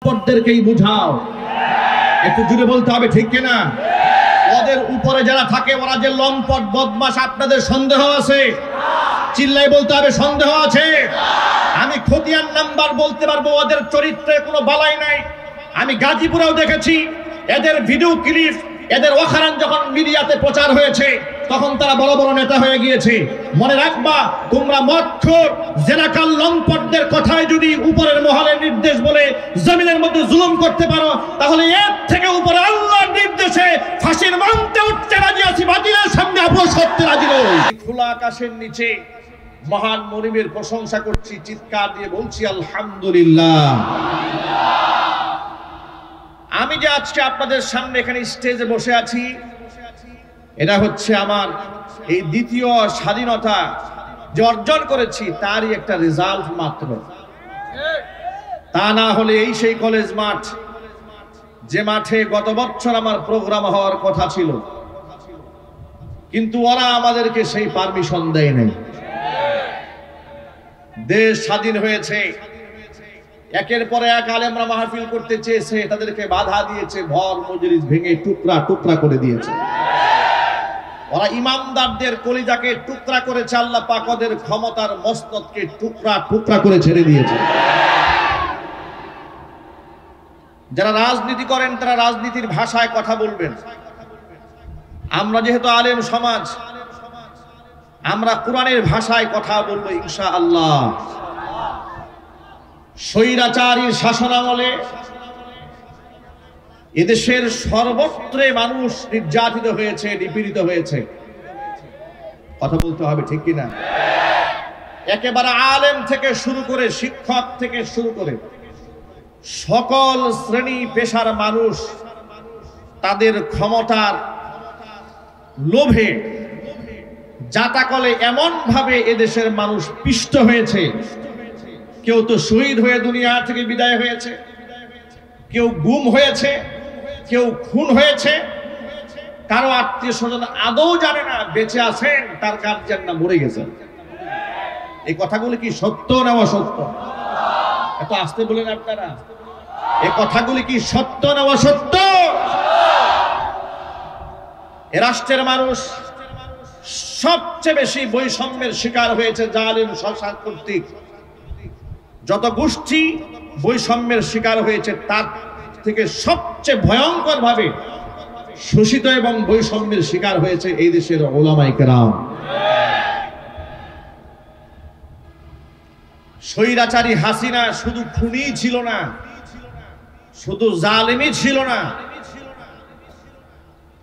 লম্পটদেরকেই বুঝাও। একটু জুড়ে বলতে হবে, ঠিক কিনা? ওদের উপরে যারা থাকে ওরা যে লম্পট বদমাশ, আপনাদের সন্দেহ আছে? চিল্লাই বলতে হবে, সন্দেহ আছে? আমি খতিয়ান নাম্বার বলতে পারবো, ওদের চরিত্রে কোনো বালাই নাই। আমি গাজীপুরেও দেখেছি এদের ভিডিও ক্লিপ, এদের ওখারান যখন মিডিয়াতে প্রচার হয়েছে তখন তারা বড় বড় নেতা হয়ে গিয়েছে। মনে রাখবা, তোমরা মদখোর জেনাকাল লম্পটদের কথায় যদি উপরের মহলের নির্দেশ বলে জমিনের মধ্যে জুলুম করতে পারো, তাহলে এর থেকে উপরে আল্লাহর নির্দেশে ফাঁসির মঞ্চে উঠতে রাজি আছি, বাতিলের সামনে আপোষ করতে রাজি নই। খোলা আকাশের নিচে মহান মনিবের প্রশংসা করছি, চিৎকার দিয়ে বলছি আলহামদুলিল্লাহ। আমি যে আজকে আপনাদের সামনে এখানে স্টেজে বসে আছি, এটা হচ্ছে আমার এই দ্বিতীয় স্বাধীনতা যে অর্জন করেছি তারই একটা রেজাল্ট মাত্র। তা না হলে এই সেই কলেজ মাঠ, যে মাঠে গত বছর আমার প্রোগ্রাম হওয়ার কথা ছিল, কিন্তু ওরা আমাদেরকে সেই পারমিশন দেয় নাই। দেশ স্বাধীন হয়েছে, একের পর এক আলেমরা মাহফিল করতে চেয়েছে, তাদেরকে বাধা দিয়েছে, ভর মজলিস ভেঙে টুকরা টুকরা করে দিয়েছে। ওরা ইমামদারদের কলিজাকে টুকরা করেছে, আল্লাহ পাক ওদের ক্ষমতার মসনদকে টুকরা টুকরা করে ছেড়ে দিয়েছে। যারা রাজনীতি করেন তারা রাজনীতির ভাষায় কথা বলবেন। আমরা যেহেতু আলেম সমাজ, আমরা কোরআনের ভাষায় কথা বলবো ইনশাআল্লাহ। স্বৈরাচারীর শাসনামলে এদেশের সর্বত্রে মানুষ নির্যাতিত হয়েছে, নিপীড়িত হয়েছে। কথা বলতে হবে, ঠিক কিনা? একেবারে আলেম থেকে শুরু করে, শিক্ষক থেকে শুরু করে সকল শ্রেণী পেশার মানুষ তাদের ক্ষমতার লোভে জাতাকলে এমন ভাবে এদেশের মানুষ পিষ্ট হয়েছে। কেউ তো শহীদ হয়ে দুনিয়া থেকে বিদায় হয়েছে, কেউ গুম হয়েছে, কেউ খুন হয়েছে, কারো আত্মীয় স্বজন আদৌ জানে না বেঁচে আছেন, তার গার্জিয়ান না মরে গেছেন। এই কথাগুলো কি সত্য না অসত্য? এত আসতে বলেন আপনারা, এই কথাগুলি কি সত্য না অসত্য? এ রাষ্ট্রের মানুষ সবচেয়ে বেশি বৈষম্যের শিকার হয়েছে জালিম শাসক কর্তৃক। যত গোষ্ঠী বৈষম্যের শিকার হয়েছে তার থেকে সবচেয়ে ভয়ঙ্কর ভাবে শোষিত এবং বৈষম্যের শিকার হয়েছে এই দেশের উলামায়ে কেরাম। স্বৈরাচারী হাসিনা শুধু খুনি ছিল না, শুধু জালিমই ছিল না,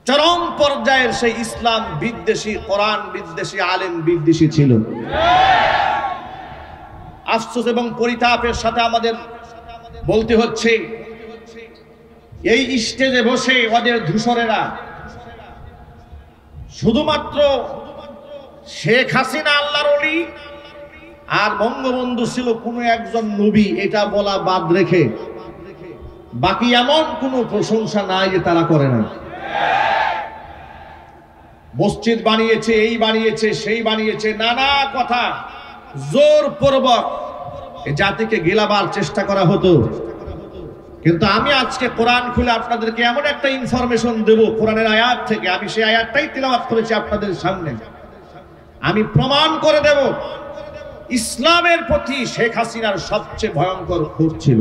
চরম পর্যায়ের সেই ইসলাম বিদ্বেষী, কোরআন বিদ্বেষী, আলেম বিদ্বেষী ছিল। আফসোস এবং পরিতাপের সাথে আমাদের বলতে হচ্ছে, এই স্টেজে বসে ওদের ধূসরেরা শুধুমাত্র শেখ হাসিনা আল্লাহর ওলি আর বঙ্গবন্ধু ছিল কোন একজন নবী, এটা বলা বাদ রেখে বাকি এমন কোন প্রশংসা নাই যে তারা করে না। মসজিদ বানিয়েছে, এই বানিয়েছে, সেই বানিয়েছে, নানা কথা জোরপূর্বক জাতিকে গেলাবার চেষ্টা করা হতো। কিন্তু আমি আজকে কোরআন খুলে আপনাদেরকে এমন একটা ইনফরমেশন দেব কোরআনের আয়াত থেকে, আমি সেই আয়াতটাই তিলাওয়াত করেছি আপনাদের সামনে। আমি প্রমাণ করে দেব ইসলামের প্রতি শেখ হাসিনার সবচেয়ে ভয়ঙ্কর ক্ষোভ ছিল।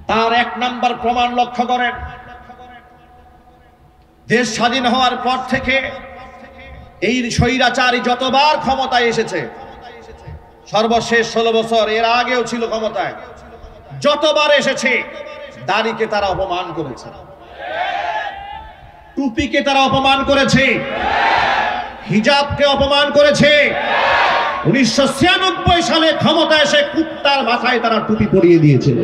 তার এক নাম্বার প্রমাণ লক্ষ্য করেন, দেশ স্বাধীন হওয়ার পর থেকে এই স্বৈরাচারী যতবার ক্ষমতায় এসেছে, সর্বশেষ 16 বছর, এর আগেও ছিল ক্ষমতায়, যতবার এসেছে দাড়িকে তারা অপমান করেছে, টুপিকে তারা অপমান করেছে, হিজাবকে অপমান করেছে। 1996 সালে ক্ষমতা এসে কুত্তার মাথায় তারা টুপি পরিয়ে দিয়েছিল।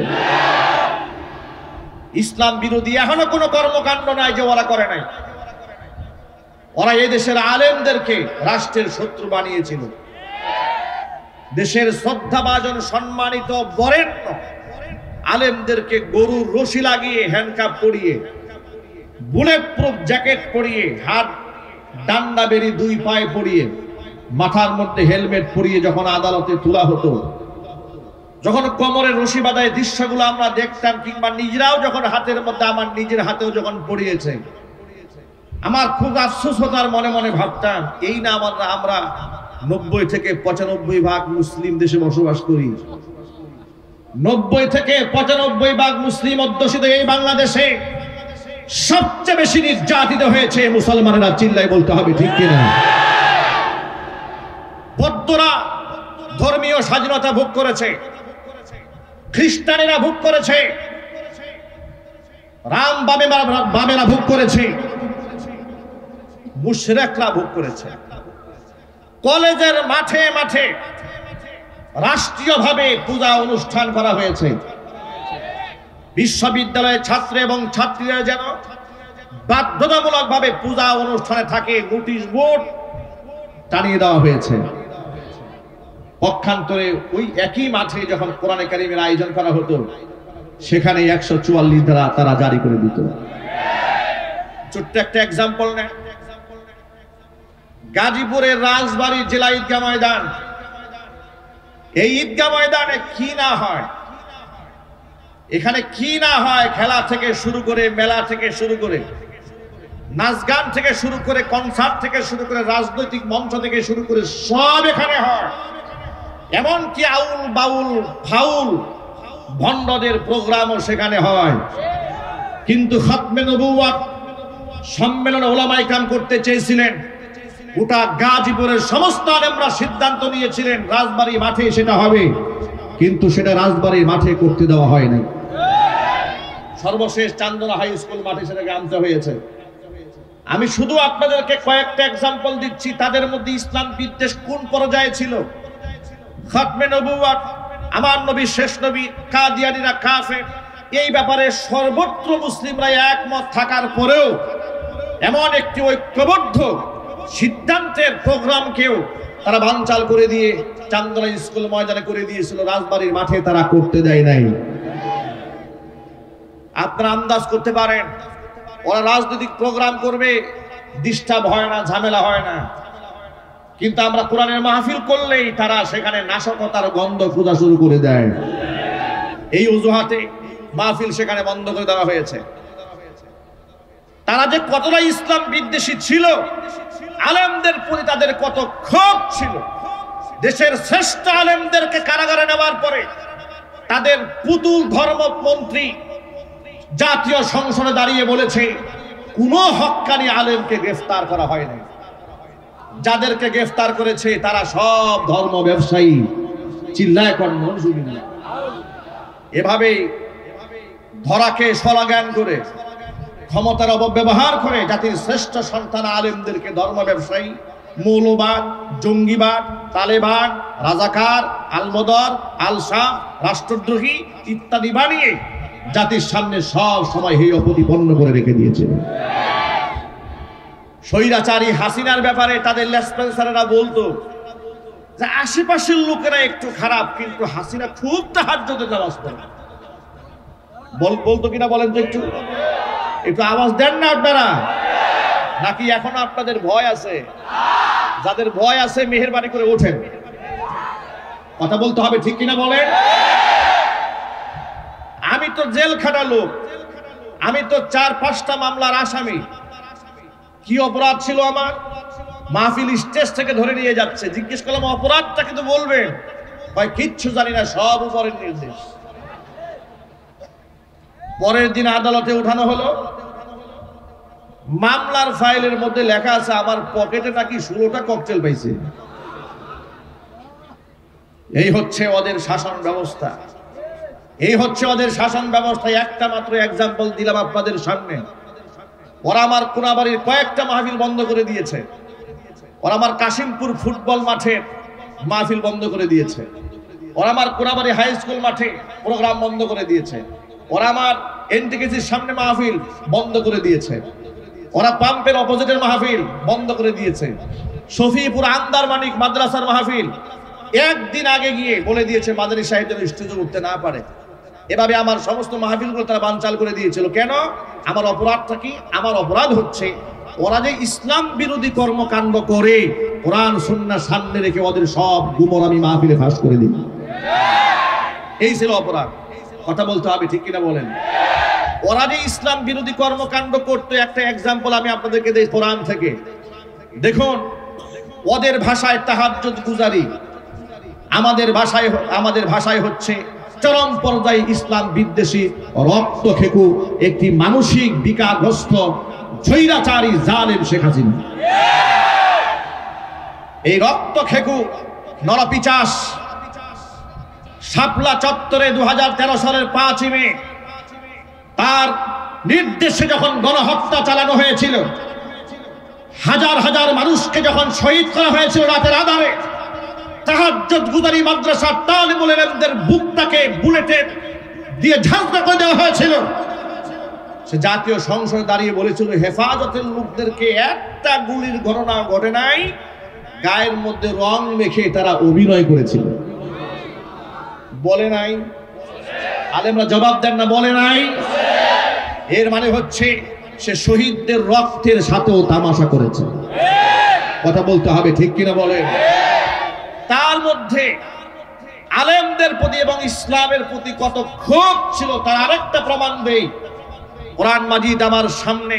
ইসলাম বিরোধী এখনো কোনো কর্মকাণ্ড নাই যে ওরা করে নাই। ওরা এই দেশের আলেমদেরকে রাষ্ট্রের শত্রু বানিয়েছিল। দেশের শ্রদ্ধাভাজন সম্মানিত বরেণ্য আলেমদেরকে গরুর রশি লাগিয়ে, হ্যান্ডকাপ পরিয়ে, বুলেট প্রুফ জ্যাকেট পরিয়ে, হাত ডান্ডা বেরি 2 পায়ে পরিয়ে, মাথার মধ্যে হেলমেট পরিয়ে যখন আদালতে তোলা হতো, যখন কোমরে রশি বাঁধায় দৃশ্যগুলো আমরা দেখতাম, কিংবা নিজেরাও যখন হাতের মধ্যে, আমার নিজের হাতেও যখন পড়িয়েছে, আমার খুব আফসোস হতো, আর মনে মনে ভাবতাম এই না আমরা 90 থেকে 95% মুসলিম দেশে বসবাস করি। 90 থেকে 95% মুসলিম অধ্যুষিত এই বাংলাদেশে সবচেয়ে বেশি নির্যাতিত হয়েছে মুসলমানেরা, চিল্লায় বলতে হবে ঠিক কিনা? বৌদ্ধরা ধর্মীয় স্বাধীনতা ভোগ করেছে, খ্রিস্টানেরা ভোগ করেছে, রাম বামেরা ভোগ করেছে, মুশরিকরা ভোগ করেছে। কলেজের মাঠে মাঠে রাষ্ট্রীয়ভাবে পূজা অনুষ্ঠান করা হয়েছে। বিশ্ববিদ্যালয়ের ছাত্র এবং ছাত্রীরা যেন বাধ্যতামূলকভাবে পূজা অনুষ্ঠানে থাকে, নোটিশ বোর্ড টানিয়ে দেওয়া হয়েছে। পক্ষান্তরে ওই একই মাঠে যখন কোরআনে কারীমের আয়োজন করা হতো, সেখানে 144 ধারা তারা জারি করে দিত। ছোট্ট একটা এক্সাম্পল নেন, গাজীপুরের রাজবাড়ী জেলা ঈদগাহ ময়দান, এই ঈদগাহ ময়দানে কি না হয়, এখানে কি না হয়, খেলা থেকে শুরু করে, মেলা থেকে শুরু করে, নাচ গান থেকে শুরু করে, কনসার্ট থেকে শুরু করে, রাজনৈতিক মঞ্চ থেকে শুরু করে সব এখানে হয়। এমনকি আউল বাউল ফাউল ভণ্ডদের প্রোগ্রামও সেখানে হয়। কিন্তু খতমে নবুওয়াত সম্মেলনে ওলামায়ে কেরাম করতে চেয়েছিলেন, গোটা গাজীপুরের সমস্ত আলেমরা সিদ্ধান্ত নিয়েছিলেন রাজবাড়ী মাঠে সেটা হবে, কিন্তু সেটা রাজবাড়ীর মাঠে করতে দেওয়া হয়নি। সর্বশেষ চান্দনা হাই স্কুল মাঠে সেটাকে আনতে হয়েছে। আমি শুধু আপনাদেরকে কয়েকটা এক্সাম্পল দিচ্ছি, তাদের মধ্যে ইসলাম বিদ্বেষ কোন পর্যায়ে ছিল। খতমে নবুওয়াত, আমার নবী শেষ নবী, কাদিয়ানীরা কাফের, এই ব্যাপারে সর্বত্র মুসলিমরা একমত থাকার পরেও এমন একটি ঐক্যবদ্ধ সিদ্ধান্তের প্রোগ্রামকেও তারা বানচাল করে দিয়ে চান্দনা স্কুল ময়দানে করে দিয়েছিল, রাজবাড়ীর মাঠে তারা করতে দেয় নাই। আপনারা আন্দাজ করতে পারেন ওরা রাজনৈতিক প্রোগ্রাম করবে, ডিস্টার্ব হয় না, ঝামেলা হয় না, কিন্তু আমরা কোরআনের মাহফিল করলেই তারা সেখানে নাশকতার গন্ধ খোঁজা শুরু করে দেয়। এই অজুহাতে মাহফিল সেখানে বন্ধ করে দেওয়া হয়েছে। তারা যে কতটা ইসলাম বিদ্বেষী ছিল, আলেমদের প্রতি তাদের কত ক্ষোভ ছিল। দেশের শ্রেষ্ঠ আলেমদেরকে কারাগারে নেওয়ার পরে তাদের পুতুল ধর্মমন্ত্রী জাতীয় সংসদে দাঁড়িয়ে বলেছে কোনো হক্কানি আলেমকে গ্রেফতার করা হয়নি, যাদেরকে গ্রেফতার করেছে তারা সব ধর্ম ব্যবসায়ী। চিল্লায় কোন মনজুবিল্লাহ। এভাবে ধরাকে সলাজ্ঞান করে, ক্ষমতার অপব্যবহার করে জাতির শ্রেষ্ঠ সন্তান আলেমদেরকে ধর্ম ব্যবসায়ী, মৌলবাদ, জঙ্গিবাদ, তালেবান, রাজাকার, আলমদর, আলশাম, রাষ্ট্রদ্রোহী ইত্যাদি বানিয়ে জাতির সামনে সব সময় হেয় প্রতিপন্ন করে রেখে দিয়েছে। স্বৈরাচারী হাসিনার ব্যাপারে তাদের লেসপেন্সারেরা বলতো যে আশেপাশের লোকেরা একটু খারাপ, কিন্তু হাসিনা খুব তাহাজ্জুদে নামাজ পড়ে। বলতো কিনা বলেন তো, একটু আওয়াজ দেন না আপনারা, নাকি এখনো আপনাদের ভয় আছে? যাদের ভয় আছে মেহেরবানি করে ওঠেন, কথা বলতে হবে ঠিক কিনা বলেন। আমি তো জেল খাটা লোক, আমি তো 4-5টা মামলার আসামি। কি অপরাধ ছিল আমার? মাহফিল স্টেজ থেকে ধরে নিয়ে যাচ্ছে, জিজ্ঞেস করলাম অপরাধটা কিন্তু বলবেন, ভাই কিচ্ছু জানি না, সব উপরের নির্দেশ। পরের দিন আদালতে উঠানো হলো, মামলার ফাইলের মধ্যে লেখা আছে আমার পকেটে নাকি 16টা ককটেল পাইছে। এই হচ্ছে ওদের শাসন ব্যবস্থা, এই হচ্ছে ওদের শাসন ব্যবস্থা। একটা মাত্র এক্সাম্পল দিলাম আপনাদের সামনে। ওরা আমার কোনাবাড়ির কয়েকটা মাহফিল বন্ধ করে দিয়েছে, ওরা আমার কাশিমপুর ফুটবল মাঠে মাহফিল বন্ধ করে দিয়েছে, ওরা আমার কোনাবাড়ি হাই স্কুল মাঠে প্রোগ্রাম বন্ধ করে দিয়েছে, ওরা আমার এনটিকেসির সামনে মাহফিল বন্ধ করে দিয়েছে, ওরা পাম্পের অপোজিটের মাহফিল বন্ধ করে দিয়েছে, শফিপুর আন্দার মানিক মাদ্রাসার মাহফিল একদিন আগে গিয়ে বলে দিয়েছে মাদানী সাহেব যেন স্টেজে উঠতে না পারে। এভাবে আমার সমস্ত মাহফিলগুলো তারা বানচাল করে দিয়েছিল। কেন? আমার অপরাধটা কি? আমার অপরাধ হচ্ছে ওরা যে ইসলাম বিরোধী কর্মকাণ্ড করে কোরআন সুন্নাহ সামনে রেখে ওদের সব গুমর আমি মাহফিলে ফাঁস করে দিই। এই ছিল অপরাধ। কথা বলতে হবে, ঠিক কিনা বলেন? ওরা যে ইসলাম বিরোধী কর্মকাণ্ড করতে, একটা এক্সাম্পল আমি আপনাদেরকে দেই কোরআন থেকে। দেখুন, ওদের ভাষায় তাহাজ্জুদ গুজারি, আমাদের ভাষায় হচ্ছে চরম পর্যায়ে ইসলাম বিদ্বেষী, রক্তখেকু একটি মানসিক বিকারগ্রস্ত স্বৈরাচারী জালেম শেখ হাসিনা। এই রক্তখেকু নরপিচাস শাপলা চত্বরে 2013 সালের 5 মে তার নির্দেশে যখন গণহত্যা চালানো হয়েছিল, হাজার হাজার মানুষকে যখন শহীদ করা হয়েছিল রাতের আধারে, তাহাজ্জুদ গুজারি মাদ্রাসার তালিবুল ইলমদের বুকটাকে বুলেটে দিয়ে ঝাঁঝরা করে দেওয়া হয়েছিল। সে জাতীয় সংসদে দাঁড়িয়ে বলেছিল, হেফাজতের লোকদেরকে একটা গুলির ঘটনা ঘটে নাই, গায়ের মধ্যে রং মেখে তারা অভিনয় করেছিল। বলে নাই? আলেমরা জবাব দেন না, বলে নাই? এর মানে হচ্ছে সে শহীদদের রক্তের সাথেও তামাশা করেছে। কথা বলতে হবে, ঠিক কিনা বলেন? তার মধ্যে আলেমদের প্রতি এবং ইসলামের প্রতি কত ক্ষোভ ছিল তার আরেকটা প্রমাণ দেই। কোরআন মাজিদ আমার সামনে,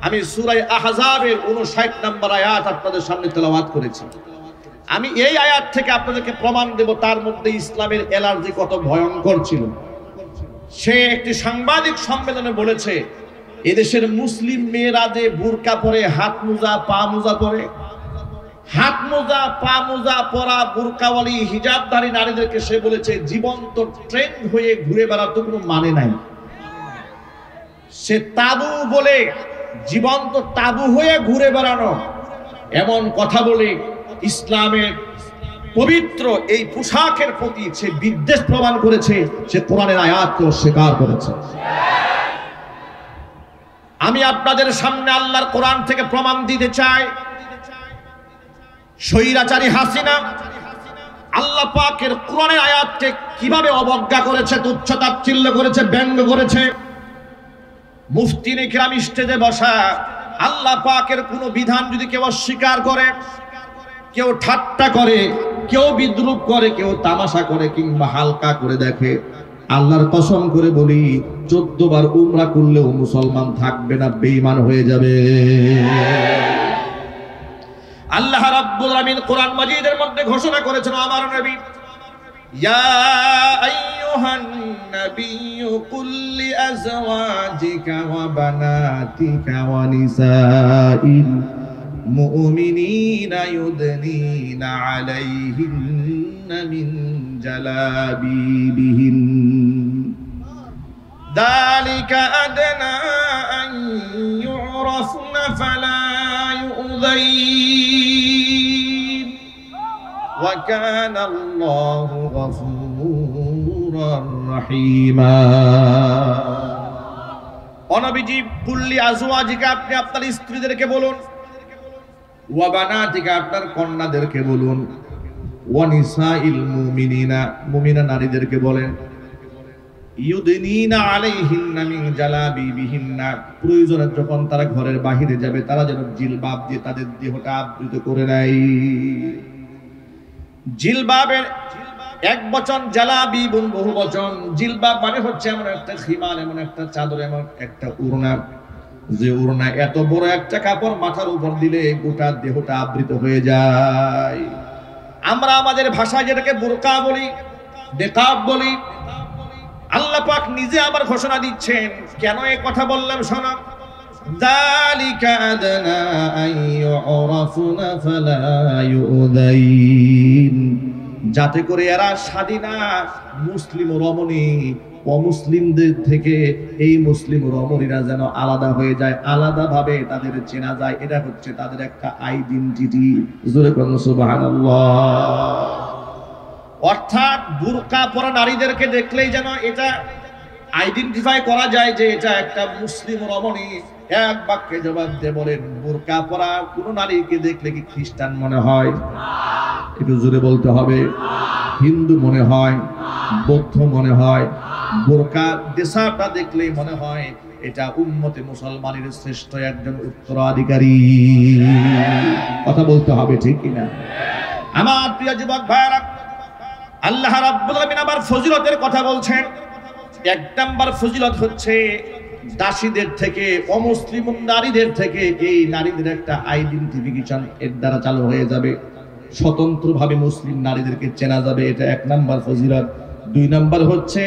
আমি সূরা আহজাবের 59 নম্বর আয়াত আপনাদের সামনে তেলাওয়াত করেছি। আমি এই আয়াত থেকে আপনাদেরকে প্রমাণ দেব তার মধ্যে ইসলামের অ্যালার্জি কত ভয়ঙ্কর ছিল। সে একটি সাংবাদিক সম্মেলনে বলেছে, এদেশের মুসলিম মেয়েরা যে বুরকা পরে, হাত মোজা পা মোজা পরে, হাত মোজা পা মোজা পরা বুরকাওয়ালি হিজাবধারী নারীদেরকে সে বলেছে জীবন্ত ট্রেন্ড হয়ে ঘুরে বেড়াতে কোনো মানে নাই। সে তাবু বলে, জীবন্ত তাবু হয়ে ঘুরে বেড়ানো, এমন কথা বলে ইসলামের পবিত্র এই পোশাকের প্রতি সে বিদ্বেষ প্রমাণ করেছে। সে কোরআনের আয়াতকে অস্বীকার করেছে। আমি আপনাদের সামনে আল্লাহর কোরআন থেকে প্রমাণ দিতে চাই, স্বৈরাচারী হাসিনা আল্লাহ পাকের কোরআনের আয়াতকে কিভাবে অবজ্ঞা করেছে, তুচ্ছ-তাচ্ছিল্য করেছে, ব্যঙ্গ করেছে। মুফতিনে কিরাম স্টেজে বসা, আল্লাহ পাকের কোনো বিধান যদি কেউ অস্বীকার করে, কেউ ঠাট্টা করে, কেউ বিদ্রুপ করে, কেউ তামাশা করে কিংবা হালকা করে দেখে, আল্লাহর কসম করে বলি 14 বার উমরা করলেও মুসলমান থাকবে না, বেঈমান হয়ে যাবে। আল্লাহ রাব্বুল আলামিন কোরআন মাজিদের মধ্যে ঘোষণা করেছেন, আমার নবী, ইয়া আইয়ুহান নাবিয়্যু কুল লিআজওয়াজিকা ওয়া বানাতিকা ওয়া নিসাইল মুমিনিনা ইউদনিনা আলাইহিন্না মিন জালাবিবিহিন যালিকা আদনা আন ইউরাফনা ফালা ইউযাইন ওয়া কানা আল্লাহু গফুরার রহিমা। নবীজি, কুল্লি আজওয়াজিকা, আপনি আপনার স্ত্রীদেরকে বলুন, ওয়া বানাতিকা, আপনার কন্যাদেরকে বলুন, ওয়া নিসাইল মুমিনিনা, মুমিনা নারীদেরকে বলেন, ইউদনিনা আলাইহিন্না মিন জালাবিবিহিন্না, প্রয়োজনে যখন তারা ঘরের বাহিরে যাবে তারা যেন জিলবাব দিয়ে তাদের দেহটা আবৃত করে নেয়। জিলবাবের এক বচন, জালাবিবুন বহু বচন। জিলবাব মানে হচ্ছে এমন একটা খিমার, এমন একটা চাদর, এমন একটা ওড়না, যে ওড়না এত বড় একটা কাপড় মাথার উপর দিলে গোটা দেহটা আবৃত হয়ে যায়। আমরা আমাদের ভাষায় যেটাকে বুরকা বলি, নেকাব বলি। আল্লাহ পাক নিজে আবার ঘোষণা দিচ্ছেন, কেন এই কথা বললাম শোনো, যালিকা আদনা আন ইউরাফনা ফালা ইউযাইন, যাতে করে এরা স্বাধীনা মুসলিম রমণী অমুসলিমদের থেকে এই মুসলিম রমণীরা যেন আলাদা হয়ে যায়, আলাদা ভাবে তাদের চেনা যায়। এটা হচ্ছে তাদের একটা আইডেন্টিটি। জোরে বলুন সুবহানাল্লাহ। অর্থাৎ বুরকা পরা নারীদেরকে দেখলেই যেন এটা আইডেন্টিফাই করা যায় যে এটা একটা মুসলিম রমণী। এক বাক্যে জবাব দিয়ে বলেন, বুরকা পরা কোন নারীকে দেখলে কি খ্রিস্টান মনে হয়? একটু জোরে বলতে হবে। হিন্দু মনে হয়, বৌদ্ধ মনে হয়। বুরকা দেশাটা দেখলেই মনে হয় এটা উম্মতে মুসলমানের শ্রেষ্ঠ একজন উত্তরাধিকারী। কথা বলতে হবে, ঠিক কিনা? আমার প্রিয় যুবক ভাইরা, আল্লাহ রাব্বুল আলামিন আবার ফজিলতের কথা বলছেন। এক নাম্বার ফজিলত হচ্ছে দাসীদের থেকে, অমুসলিম নারীদের থেকে এই নারীদের একটা আইডেন্টিফিকেশন এর দ্বারা চালু হয়ে যাবে, স্বতন্ত্রভাবে মুসলিম নারীদেরকে চেনা যাবে, এটা এক নাম্বার ফজিলত। দুই নাম্বার হচ্ছে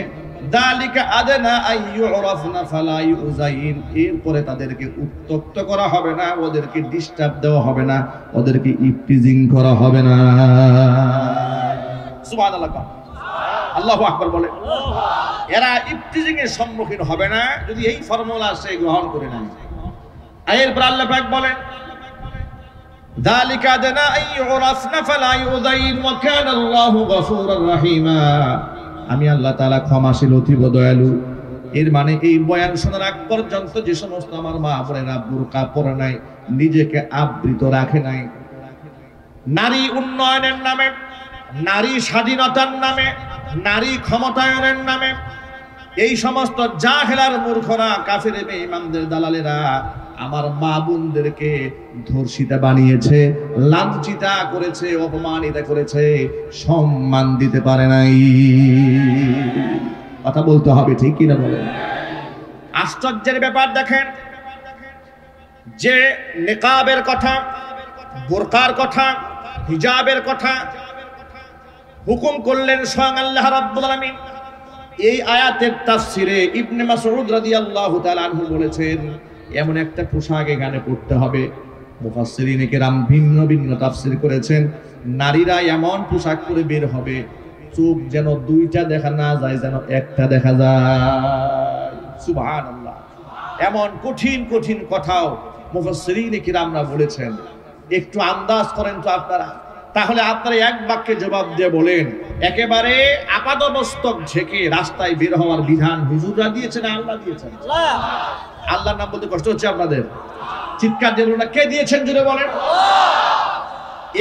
দালিকা আদনা আইয়ুরাফনা ফালা ইউযাইন, এরপরে তাদেরকে উত্তক্ত করা হবে না, ওদেরকে ডিস্টার্ব দেওয়া হবে না, ওদেরকে ইফটিজিং করা হবে না। সুবহানাল্লাহ, আল্লাহু আকবার বলে। এরা ইফতিজিং এর সম্মুখীন হবে না যদি এই ফর্মুলা সে গ্রহণ করে নেয়। এরপর আল্লাহ পাক বলেন যালিকা আদনা আইয়ুরাফনা ফালা ইউযাইন ওয়া কানা আল্লাহু গফুরুর রহিমা, আমি আল্লাহ তাআলা ক্ষমাশীল অতীব দয়ালু। এর মানে এই বয়ান শোনার আগ পর্যন্ত যে সমস্ত আমার মা বোনেরা বুরকা পরে নাই, নিজেকে আবৃত রাখে নাই, নারী উন্নয়নের নামে, নারী স্বাধীনতার নামে, নারী ক্ষমতায়নের নামে এই সমস্ত জাহেলার মূর্খরা, কাফের বেঈমানদের দালালেরা আমার মা বোনদেরকে ধর্ষিতা বানিয়েছে, লাঞ্ছিতা করেছে, অপমানিত করেছে, সম্মান দিতে পারে নাই। কথা বলতে হবে, ঠিক কিনা বলেন? আশ্চর্যের ব্যাপার দেখেন, যে নিকাবের কথা, বোরকার কথা, হিজাবের কথা হুকুম করলেন স্বয়ং আল্লাহ রাব্বুল আলামিন। এই আয়াতের তাফসিরে ইবনে মাসউদ রাদিয়াল্লাহু তাআলা আনহু বলেছেন, এমন একটা পোশাক এখানে পড়তে হবে। মুফাসসিরিনে কেরাম ভিন্ন ভিন্ন তাফসির করেছেন, নারীরা এমন পোশাক পরে বের হবে চোখ যেন দুইটা দেখা না যায়, যেন একটা দেখা যায়। সুবহানাল্লাহ, এমন কঠিন কঠিন কথাও মুফাসসিরিনে কেরামরা বলেছেন। একটু আন্দাজ করেন তো আপনারা, তাহলে আপনারা এক বাক্যে জবাব দিয়ে বলেন, একেবারে আপাদমস্তক ঝেঁকে রাস্তায় বের হওয়ার বিধান হুজুররা দিয়েছেন না আল্লাহ দিয়েছেন? আল্লাহর নাম বলতে কষ্ট হচ্ছে আপনাদের? চিৎকার দিয়ে বলুন, কে দিয়েছেন জুড়ে বলেন।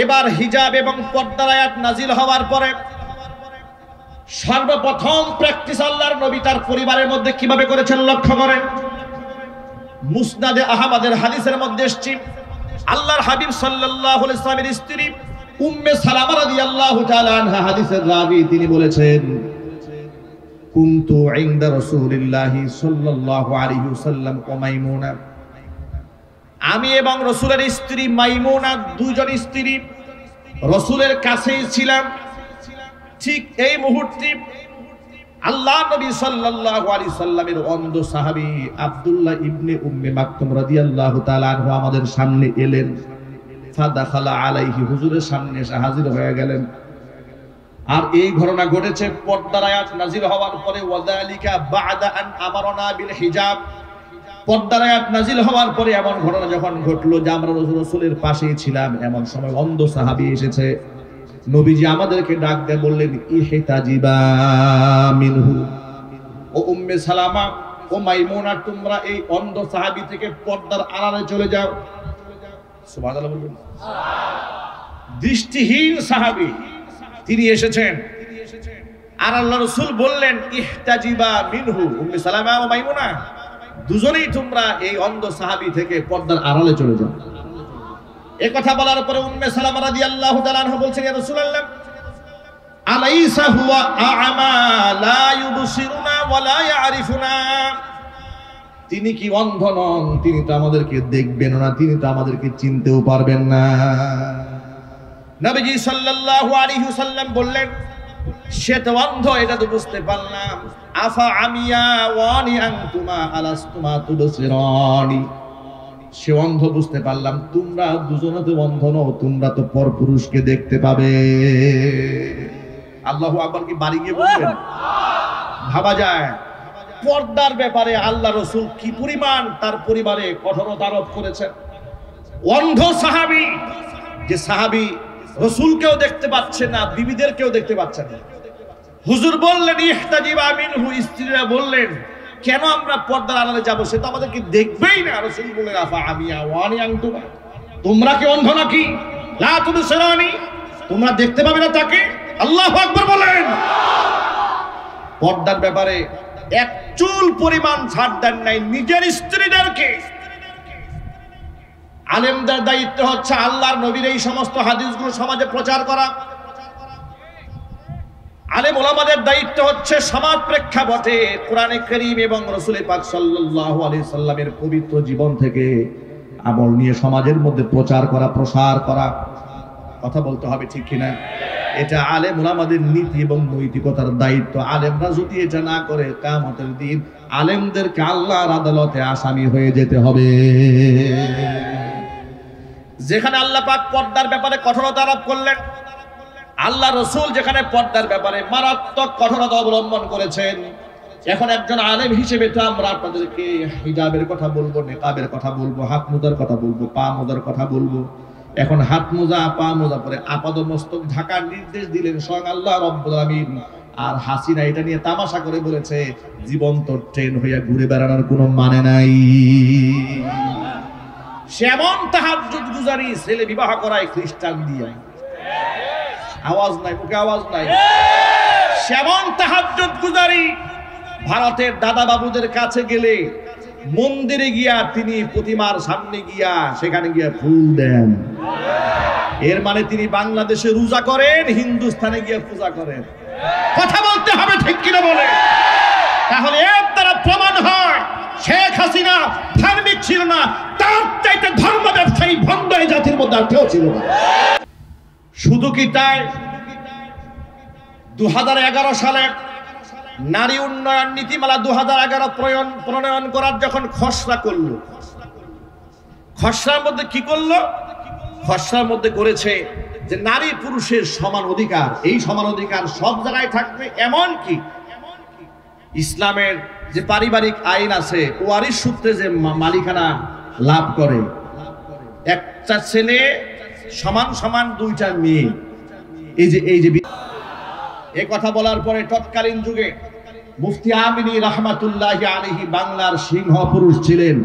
এবার হিজাব এবং পর্দার আয়াত নাজিল হওয়ার পরে সর্বপ্রথম প্র্যাকটিস আল্লাহর নবী তার পরিবারের মধ্যে কিভাবে করেছেন লক্ষ্য করেন। মুসনাদে আহমদের হাদিসের মধ্যে এসেছে, আল্লাহর হাবিব সাল্লাল্লাহু আলাইহি ওয়াসাল্লামের স্ত্রী উম্মে সালামা রাদিয়াল্লাহু তাআলা আনহা হাদিসের রাবী, তিনি বলেছেন, কুনতু ইনদা রাসূলিল্লাহি সাল্লাল্লাহু আলাইহি ওয়াসাল্লাম ওয়া মাইমুনা, আমি এবং রাসূলের স্ত্রী মাইমুনা, দুইজন স্ত্রী রাসূলের কাছেই ছিলাম। ঠিক এই মুহূর্তে আল্লাহ নবী সাল্লাল্লাহু আলাইহি সাল্লামের অন্ধ সাহাবী আব্দুল্লাহ ইবনে উম্মে মাকতুম রাদিয়াল্লাহু তাআলা আনহু আমাদের সামনে এলেন। ফাদাখালা আলাইহি, হুজুরের সামনে এসে হাজির হয়ে গেলেন। আর এই ঘটনা ঘটেছে পর্দার আয়াত নাজিল হওয়ার পরে। ওয়াযালিকা বা'দা আন আমারনা বিল হিজাব, পর্দার আয়াত নাজিল হওয়ার পরে এমন ঘটনা যখন ঘটলো যে আমরা রাসূলের পাশেই ছিলাম, এমন সময় অন্ধ সাহাবী এসেছে। নবীজি আমাদেরকে ডাক দিয়ে বললেন, ইহতাজিবা মিনহু, ও উম্মে সালামা ও মাইমুনা, তোমরা এই অন্ধ সাহাবী থেকে পর্দার আড়ালে চলে যাও। সুবহানাল্লাহ বলবেন। দৃষ্টিহীন সাহাবী তিনি এসেছেন, আর আল্লাহ রাসূল বললেন, ইহতাজিবা মিনহু, উম্মে সালামা ও মাইমুনা, দুজনেই তোমরা এই অন্ধ সাহাবী থেকে পর্দার আড়ালে চলে যাও। এই কথা বলার পরে উম্মে সালামা রাদিয়াল্লাহু তাআলা আনহা বলছেন, ইয়া রাসূলুল্লাহ, আলাইসা হুয়া আ'মা লা ইউবসিরুনা ওয়া লা ইয়ারিফুনা, তিনি কি অন্ধ নন? তিনি তো আমাদেরকে দেখবেন না, তিনি তো আমাদেরকে চিনতেও পারবেন না। নবীজি সাল্লাল্লাহু আলাইহি ওয়াসাল্লাম বললেন, সে তো অন্ধ, এটা তো বুঝতে পারলাম। আফা আমিয়া ওয়ানি আনতুমা আলাস্তুমা তুবসিরানি, সে অন্ধ বুঝতে পারলাম, তোমরা দুজনে তো অন্ধ নও, তোমরা তো পরপুরুষকে দেখতে পাবে। আল্লাহু আকবার কি বাড়ি গিয়ে বলবেন? ভাবা যায় পর্দার ব্যাপারে আল্লাহ রাসূল কি পরিমাণ তার পরিবারে কঠোরতা আরোপ করেছেন। অন্ধ সাহাবী, যে সাহাবী রাসূলকেও দেখতে পাচ্ছে না, বিবিদেরকেও দেখতে পাচ্ছে না, হুজুর বললেন ইহতাজিবা মিনহু, স্ত্রীরা বললেন, কেন আমরা পর্দার আড়ালে যাব? সে তো আমাদেরকে দেখবেই না। রাসূল বললেন, আফা আমিয়া ওয়ানি আনতুমা, তোমরা কি অন্ধ নাকি? লা তুবসিরানি, তোমরা দেখতে পাবে না তাকে? আল্লাহু আকবার বলেন। পর্দার ব্যাপারে এক চুল পরিমাণ ছাড় দেন নাই নিজের স্ত্রীদেরকে। আলেমদের দায়িত্ব হচ্ছে আল্লাহর নবীর এই সমস্ত হাদিসগুলো সমাজে প্রচার করা। আলেম ওলামাদের দায়িত্ব হচ্ছে সমাজ প্রেক্ষাপটে কোরআনে কারীম এবং রাসূল পাক সাল্লাল্লাহু আলাইহি সাল্লামের পবিত্র জীবন থেকে আমল নিয়ে সমাজের মধ্যে প্রচার করা, প্রসার করা। কথা বলতে হবে ঠিক কিনা? এটা আলেম ওলামাদের নীতি এবং নৈতিকতার দায়িত্ব। আলেমরা যদি এটা না করে কিয়ামতের দিন আলেমদেরকে আল্লাহর আদালতে আসামি হয়ে যেতে হবে। যেখানে আল্লাহ পাক পর্দার ব্যাপারে কঠোরতা আরোপ করলেন, আল্লাহ রাসূল যেখানে পর্দার ব্যাপারে মারাত্মক কঠোরতা অবলম্বন করেছেন, এখন একজন আলেম হিসেবে তো আমরা আপনাদেরকে হিজাবের কথা বলবো, নিকাবের কথা বলবো, হাত মোজার কথা বলবো, পা মোজার কথা বলবো। এখন হাত মোজা পা মোজা পরে আপাদমস্তক ঢাকার নির্দেশ দিলেন স্বয়ং আল্লাহ রাব্বুল আলামিন। আর হাসিনা এটা নিয়ে তামাশা করে বলেছে জীবন্ত ট্রেন হইয়া ঘুরে বেড়ানোর কোনো মানে নাই। সেমন তাহাজ্জুদ গুজারি ছেলে বিবাহ করায় খ্রিস্টান দিয়া। আওয়াজ নাই, মুখে আওয়াজ নাই। সেমন তাহাজ্জুদ গুজারি ভারতের দাদা বাবুদের কাছে গেলে মন্দিরে গিয়া তিনি প্রতিমার সামনে গিয়া সেখানে গিয়া ফুল দেন। এর মানে তিনি বাংলাদেশে রোজা করেন, হিন্দুস্তানে গিয়া পূজা করেন। কথা বলতে হবে ঠিক কিনা বলে? তাহলে এর দ্বারা প্রমাণ হয় শেখ হাসিনা ধার্মিক ছিল না, তার চাইতে ধর্ম ব্যবসায়ী ভণ্ড এই জাতির মধ্যে আর কেউ ছিল না। শুধু কি তাই, 2011 সালে নারী উন্নয়ন নীতিমালা 2011 প্রণয়ন করার যখন খসড়া করলো, খসড়ার মধ্যে কি করলো? খসড়ার মধ্যে করেছে যে নারী পুরুষের সমান অধিকার, এই সমান অধিকার সব জায়গায় থাকবে। এমন কি ইসলামের যে পারিবারিক আইন আছে, ওয়ারিশ সূত্রে যে মালিকানা লাভ করে, একটা ছেলে সমান সমান দুইটা মেয়ে, এই যে এই কথা বলার পরে তৎকালীন যুগে মুফতি আমিনী রাহমাতুল্লাহি আলাইহি বাংলার সিংহ পুরুষ ছিলেন।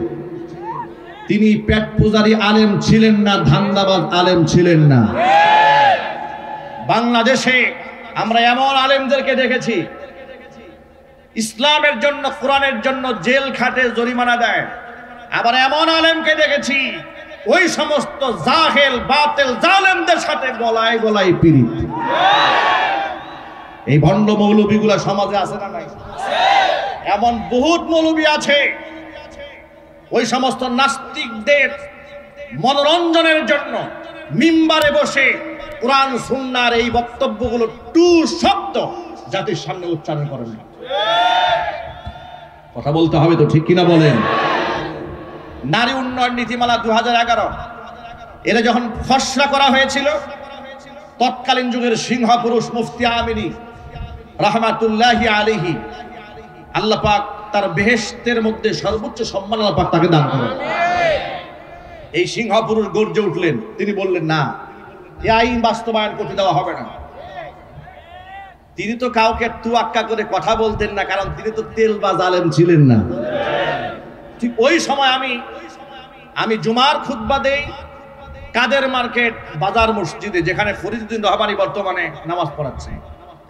তিনি পেট পূজারী আলেম ছিলেন না, ধান্দাবাজ আলেম ছিলেন না। বাংলাদেশে আমরা এমন আলেমদেরকে দেখেছি ইসলামের জন্য, কোরআনের জন্য জেল খাটে, জরিমানা দেয়। আবার এমন আলেমকে দেখেছি ওই সমস্ত জাহেল বাতেল জালেমদের সাথে গলায় গলায় পীড়িত। এই ভণ্ড মৌলবীগুলা সমাজে আছে না নাই? এমন বহুত মৌলবী আছে ওই সমস্ত নাস্তিকদের মনোরঞ্জনের জন্য মিম্বারে বসে কোরআন সুন্নাহর এই বক্তব্যগুলো টু শব্দ জাতির সামনে উচ্চারণ করেন না। কথা বলতে হবে তো ঠিক কিনা বলেন? নারী উন্নয়ন নীতিমালা 2011 এরা যখন খসড়া করা হয়েছিল, তৎকালীন যুগের সিংহ পুরুষ মুফতি আমিনী রাহমাতুল্লাহি আলাইহি, আল্লাহ পাক তার বেহেশতের মধ্যে সর্বোচ্চ সম্মান আল্লাহ পাক তাকে দান করেন। এই সিংহ পুরুষ গর্জে উঠলেন, তিনি বললেন না, এই আইন বাস্তবায়ন করতে দেওয়া হবে না। তিনি তো কাউকে তুয়াক্কা করে কথা বলতেন না, কারণ তিনি তো তেলবাজ আলেম ছিলেন না। ঠিক ওই সময় আমি জুমার খুতবা দেই কাদের মার্কেট বাজার মসজিদে, যেখানে ফরিদউদ্দিন রহমানী বর্তমানে নামাজ পড়াচ্ছে।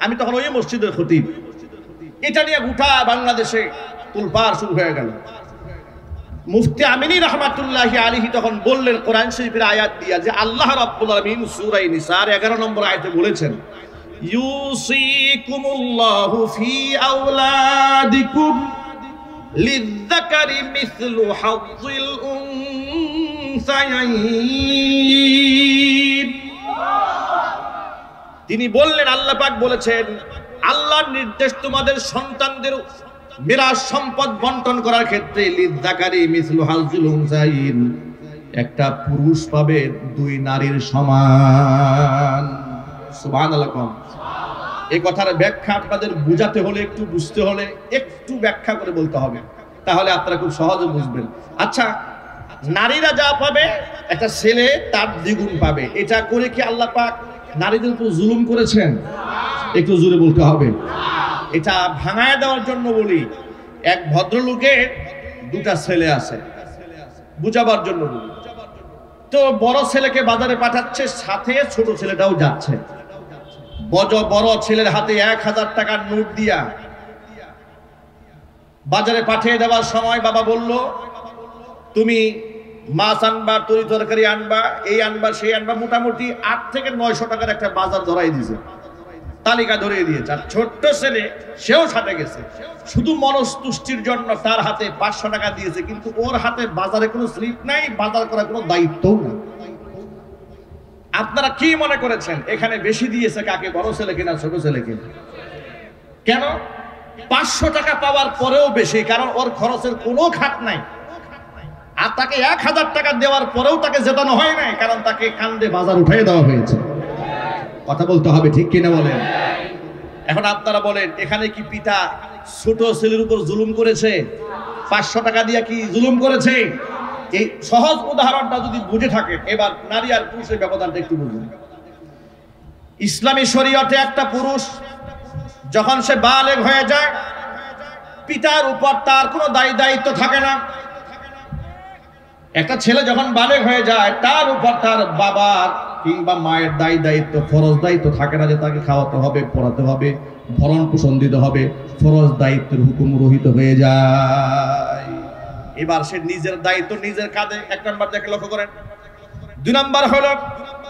আমি তখন ওই মসজিদের খতিব। এটা নিয়ে গোটা বাংলাদেশে তুলপাড় শুরু হয়ে গেল। মুফতি আমিনী রাহমাতুল্লাহি আলাইহি তখন বললেন কোরআন শরীফের আয়াত দিয়া যে আল্লাহ রাব্বুল আলামিন সূরা নিসার 11 নম্বর আয়াতে বলেছেন, ইউসিকুমুল্লাহু ফি আওলাদিকুম লিযযাকারি মিসলু হাযযিল উনসায়াইন। তিনি বললেন, আল্লাহ পাক বলেছেন, আল্লাহর নির্দেশ তোমাদের সন্তানদের মিরাস সম্পদ বন্টন করার ক্ষেত্রে লিযযাকারি মিসলু হাযযিল উনসায়াইন, একটা পুরুষ পাবে দুই নারীর সমান। সুবহানাল্লাহ। এই কথার ব্যাখ্যা আপনাদের বুঝাতে হলে, একটু বুঝতে হলে একটু ব্যাখ্যা করে বলতে হবে, তাহলে আপনারা খুব সহজে বুঝবেন। আচ্ছা, নারীরা যা পাবে একটা ছেলে তার দ্বিগুণ পাবে, এটা করে কি আল্লাহ পাক নারীদের উপর জুলুম করেছেন? একটু জোরে বলতে হবে। এটা ভাঙায় দেওয়ার জন্য বলি, এক ভদ্রলোকের দুটা ছেলে আছে, বুঝাবার জন্য বলি। তো বড় ছেলেকে বাজারে পাঠাচ্ছে, সাথে ছোট ছেলেটাও যাচ্ছে। বড় ছেলের হাতে 1000 টাকার নোট দিয়া বাজারে পাঠিয়ে দেওয়ার সময় বাবা বলল, তুমি মাছ আনবা, তরি তরকারি আনবা, এই আনবা সেই আনবা, মোটামুটি 8 থেকে 900 টাকার একটা বাজার ধরাই দিছে। তালিকা ধরিয়ে দিয়েছে। আর ছোট্ট ছেলে সেও সাথে গেছে, শুধু মনস্তুষ্টির জন্য তার হাতে 500 টাকা দিয়েছে, কিন্তু ওর হাতে বাজারে কোনো স্লিপ নাই, বাজার করার কোনো দায়িত্বও নাই। আপনারা কি মনে করেছেন এখানে বেশি দিয়েছে কাকে, বড় ছেলেকে না ছোট ছেলেকে? কেন 500 টাকা পাওয়ার পরেও বেশি? কারণ ওর খরচের কোনো খাত নাই। আর তাকে 1000 টাকা দেওয়ার পরেও তাকে জেতানো হয় নাই, কারণ তাকে কান্দে বাজার উঠিয়ে দেওয়া হয়েছে। কথা বলতে হবে, ঠিক কিনা বলেন? এখন আপনারা বলেন, এখানে কি পিতা ছোট ছেলের উপর জুলুম করেছে? 500 টাকা দিয়ে কি জুলুম করেছে? এই সহজ উদাহরণটা যদি বুঝে থাকেন, এবার নারী আর পুরুষের ব্যবধানটা একটু বুঝুন। ইসলামী শরীয়তে একটা পুরুষ যখন সে বালেগ হয়ে যায়, পিতার উপর তার কোনো দায়িত্ব থাকে না। একটা ছেলে যখন বালেগ হয়ে যায়, তার উপর তার বাবার কিংবা মায়ের দায়িত্ব, ফরজ দায়িত্ব থাকে না যে তাকে খাওয়াতে হবে, পড়াতে হবে, ভরণ পোষণ দিতে হবে। ফরজ দায়িত্বের হুকুম রহিত হয়ে যায়। এবার সে নিজের দায়িত্ব নিজের কাঁধে, 1 নম্বর দেখে লক্ষ্য করেন। 2 নম্বর হলো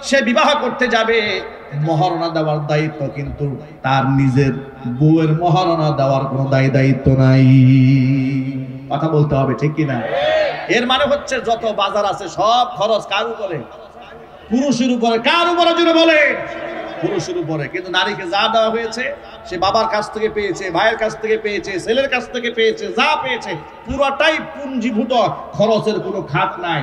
সে বিবাহ করতে যাবে, মহারণা দেওয়ার দায়িত্ব, কিন্তু তার নিজের বউয়ের মহারণা দেওয়ার কোনো দায়িত্ব নাই। কথা বলতে হবে, ঠিক কিনা? এর মানে হচ্ছে যত বাজার আছে সব খরচ কার উপরে? পুরুষের উপরে। কার উপরে জুড়ে বলে? পুরুষের উপরে। কিন্তু নারীকে যা দেওয়া হয়েছে, সে বাবার কাছ থেকে পেয়েছে, ভাইয়ের কাছ থেকে পেয়েছে, ছেলের কাছ থেকে পেয়েছে, যা পেয়েছে পুরোটাই পুঞ্জীভূত, খরচের কোনো খাত নাই।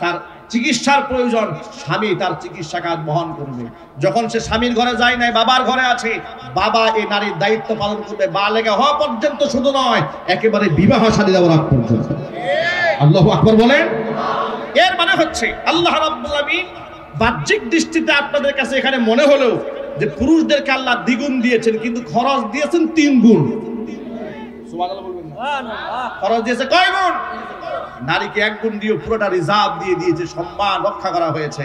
তার চিকিৎসার প্রয়োজন, স্বামী তার চিকিৎসা কাজ বহন করবে। যখন সে স্বামীর ঘরে যায় নাই, বাবার ঘরে আছে, বাবা এই নারীর দায়িত্ব পালন করবে, বালেগা হওয়া পর্যন্ত শুধু নয়, একেবারে বিবাহ শাদী দেওয়ার আগ পর্যন্ত। আল্লাহু আকবার বলেন। এর মানে হচ্ছে আল্লাহ রাব্বুল আলামিন বাহ্যিক দৃষ্টিতে আপনাদের কাছে এখানে মনে হলো যে পুরুষদেরকে আল্লাহ দ্বিগুণ দিয়েছেন, কিন্তু খরচ দিয়েছেন 3 গুণ। সুবহানাল্লাহ বলবেন না? খরচ দিয়েছে কয় গুণ? নারীকে 1 গুণ দিয়ে পুরোটা রিজার্ভ দিয়ে দিয়েছে, সম্মান রক্ষা করা হয়েছে।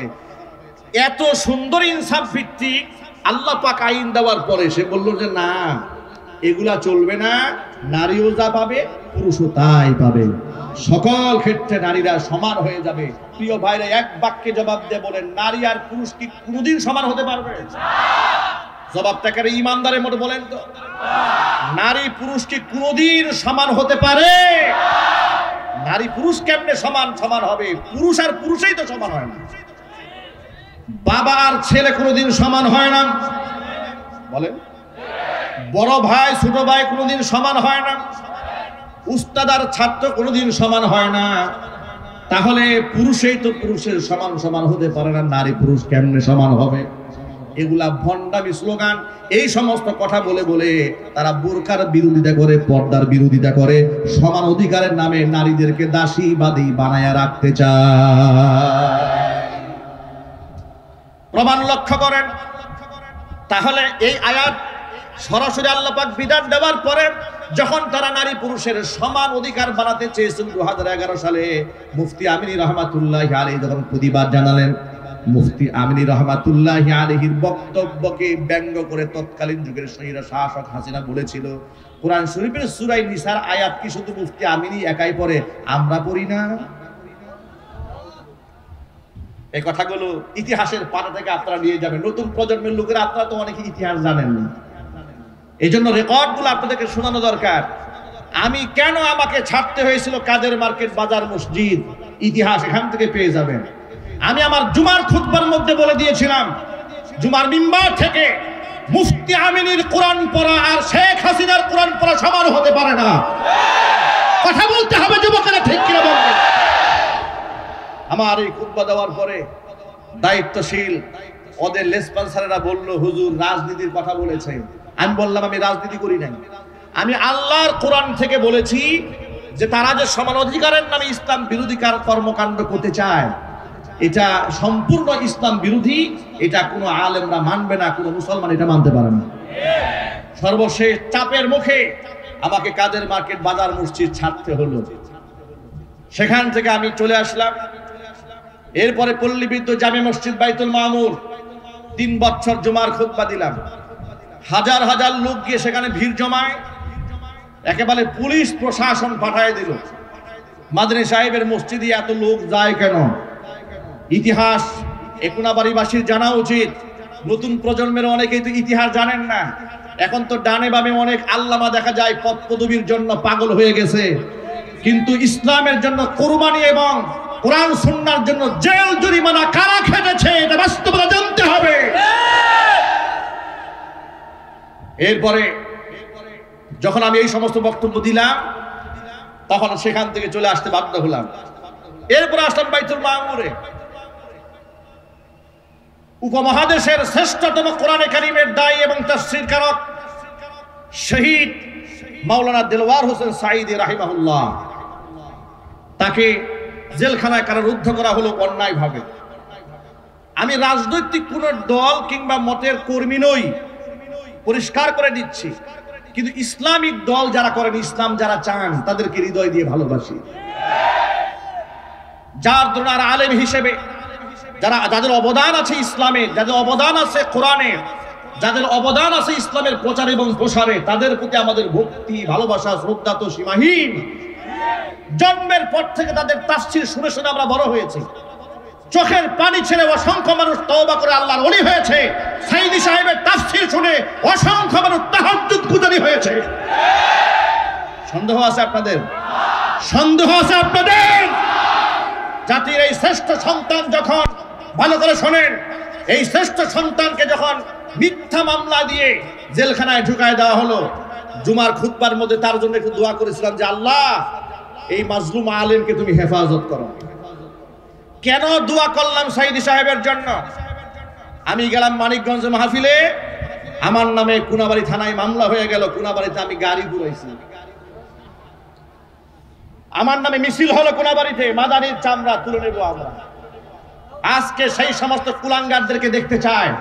এত সুন্দর ইনসাফ ভিত্তিক আল্লাহ পাক আইন দেওয়ার পরে সে বলল যে না, এগুলা চলবে না, নারীও যা পাবে পুরুষও তাই পাবে, সকল ক্ষেত্রে নারীরা সমান হয়ে যাবে। প্রিয় ভাইরা, এক বাক্যে জবাব দিয়ে বলেন, নারী আর পুরুষ কি কোনোদিন সমান হতে পারবে? জবাবটাকে ইমানদারের মতো বলেন তো। নারী পুরুষ কি কোনোদিন সমান হতে পারে? নারী পুরুষ কেমনে সমান হবে? পুরুষ আর পুরুষই তো সমান হয় না। বাবা আর ছেলে কোনোদিন সমান হয় না, বলেন। বড় ভাই ছোট ভাই কোনোদিন সমান হয় না। উস্তাদ আর ছাত্র কোনোদিন সমান হয় না। তাহলে পুরুষই তো পুরুষের সমান হতে পারে না, নারী পুরুষ কেমনে সমান হবে? এগুলা ভণ্ডামি স্লোগান। এই সমস্ত কথা বলে বলে তারা বোরকার বিরোধিতা করে, পর্দার বিরোধিতা করে, সমান অধিকারের নামে নারীদেরকে দাসী বাদী বানায়া রাখতে চায়। প্রমাণ লক্ষ্য করেন। তাহলে এই আয়াত সরাসরি আল্লাহ পাক বিধান দেওয়ার পরে যখন তারা নারী পুরুষের সমান অধিকার বানাতে চেয়েছেন 2011 সালে, মুফতি আমিনী রহমাতুল্লাহি আলাইহি যখন প্রতিবাদ জানালেন, মুফতি আমিনী রহমাতুল্লাহি আলাইহির বক্তব্যকে ব্যঙ্গ করে তৎকালীন যুগের স্বৈরা শাসক হাসিনা বলেছিল, কোরআন শরীফের সূরা নিসার আয়াত কি শুধু মুফতি আমিনী একাই পড়ে, আমরা পড়ি না? এই কথাগুলো ইতিহাসের পাতা থেকে আপনারা নিয়ে যাবেন। নতুন প্রজন্মের লোকেরা, আপনারা তো অনেকে ইতিহাস জানেন না, এই জন্য রেকর্ডগুলো আপনাদেরকে শোনানো দরকার। আমি কেন আমাকে ছাড়তে হয়েছিল কাদের মার্কেট, বাজার, মসজিদ, ইতিহাস এখান থেকে পেয়ে যাবেন। আমি আমার জুমার খুতবার মধ্যে বলে দিয়েছিলাম, জুমার মিম্বার থেকে মুফতি আমিনীর কোরআন পড়া আর শেখ হাসিনার কোরআন পড়া সমান হতে পারে না। কথা বলতে হবে যুবকেরা, ঠিক কিনা বলবেন? আমার এই খুতবা দেওয়ার পরে দায়িত্বশীল ওদের রেসপন্সারেরা বলল, হুজুর রাজনীতির কথা বলেছে। আমি বললাম, আমি রাজনীতি করি নাই, আমি আল্লাহর কোরআন থেকে বলেছি যে তারা যে সমান অধিকারের নামে ইসলাম বিরোধী কর্মকাণ্ড করতে চায়, এটা সম্পূর্ণ ইসলাম বিরোধী। এটা কোনো আলেমরা মানবে না, কোনো মুসলমান এটা মানতে পারে না। সর্বশেষ চাপের মুখে আমাকে কাদের মার্কেট, বাজার, মসজিদ ছাড়তে হলো। সেখান থেকে আমি চলে আসলাম। এরপরে পল্লীবিদ্যুৎ জামে মসজিদ বাইতুল মামুর 3 বছর জুমার খুতবা দিলাম। হাজার হাজার লোক গিয়ে সেখানে ভিড় জমায়, একেবারে পুলিশ প্রশাসন পাঠায় দিল। মাদানী সাহেবের মসজিদে এত লোক যায় কেন? ইতিহাস একুনাবাড়িবাসীর জানা উচিত। নতুন প্রজন্মের অনেকেই তো ইতিহাস জানেন না। এখন তো ডানে বামে অনেক আল্লামা দেখা যায় পদ পদবীর জন্য পাগল হয়ে গেছে, কিন্তু ইসলামের জন্য কুরবানি এবং কোরআন সুন্নাহর জন্য জেল জরিমানা কারা খেটেছে এটা বাস্তবতা জানতে হবে। এরপরে যখন আমি এই সমস্ত বক্তব্য দিলাম তখন সেখান থেকে চলে আসতে বাধ্য হলাম। এরপরে আসলাম বাইতুল মামুরে। উপমহাদেশের শ্রেষ্ঠতম কোরআনে কারীমের দায়ী এবং তাফসীর কারক শহীদ মাওলানা দেলওয়ার হোসেন সাঈদী রাহিমাহুল্লাহ, তাকে জেলখানায় কারারুদ্ধ করা হলো অন্যায়ভাবে। আমি রাজনৈতিক কোন দল কিংবা মতের কর্মী নই, পরিষ্কার করে দিচ্ছি, কিন্তু ইসলামিক দল যারা করেন, ইসলাম যারা চান তাদেরকে হৃদয় দিয়ে ভালোবাসি। যার দ্বারা আলেম হিসেবে যাদের অবদান আছে ইসলামে, যাদের অবদান আছে কোরআনে, যাদের অবদান আছে ইসলামের প্রচার এবং প্রসারে, তাদের প্রতি আমাদের ভক্তি ভালোবাসা শ্রদ্ধা তো সীমাহীন। জন্মের পর থেকে তাদের তাফসীর শুনে শুনে আমরা বড় হয়েছি। চোখের পানি ছেড়ে অসংখ্য মানুষ তওবা করে আল্লাহর ওলি হয়েছে। সাঈদী সাহেবের তাফসীর শুনে অসংখ্য মানুষ তাহাজ্জুদ গুজারি হয়েছে। সন্দেহ আছে আপনাদের? সন্দেহ আছে আপনাদের? জাতির এই শ্রেষ্ঠ সন্তান যখন, ভালো করে শোনেন, এই শ্রেষ্ঠ সন্তানকে যখন মিথ্যা মামলা দিয়ে জেলখানায় ঢুকায় দেওয়া হলো, জুমার খুতবার মধ্যে তার জন্য একটু দোয়া করেছিলাম যে আল্লাহ এই মাজলুম আলেমকে তুমি হেফাজত করো। কেন দোয়া করলাম সাঈদী সাহেবের জন্য? আমি গেলাম মানিকগঞ্জ মাহফিলে, আমার নামে কুনাবাড়ি থানায় মামলা হয়ে গেল। কুনাবাড়িতে আমি গাড়ি ঘুরাইছি, আমার নামে মিছিল হলো কোনাবাড়িতে, মাদানির চামড়া তুলে নেব আমরা। আজকে সেই সমস্ত কুলাঙ্গারদেরকে দেখতে চায়,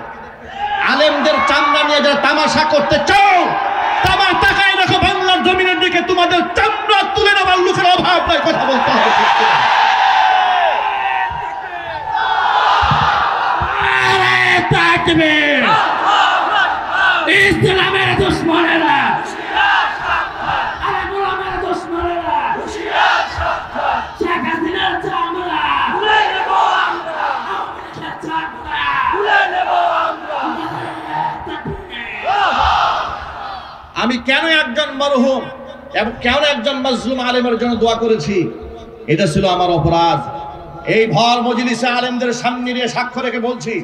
আলেমদের চামড়া নিয়ে যারা তামাশা করতে চাও, তামার তাকায় দেখো বাংলার জমিনের দিকে, তোমাদের চামড়া তুলে নেবার লোকের অভাব নাই। কথা বলতে হবে। ইসলামের দুশমনেরা, আরে গোলামের দুশমনেরা, শেখ হাসিনার চামড়া তুলে নেব আমরা, আমাদের চামড়া তুলে নেব আমরা। আমি কেন একজন মরহুম এবং কেন একজন মাজলুম আলেমের জন্য দোয়া করেছি, এটা ছিল আমার অপরাধ। এই ভর মজলিসে আলেমদের সামনে নিয়ে সাক্ষ্য রেখে বলছি,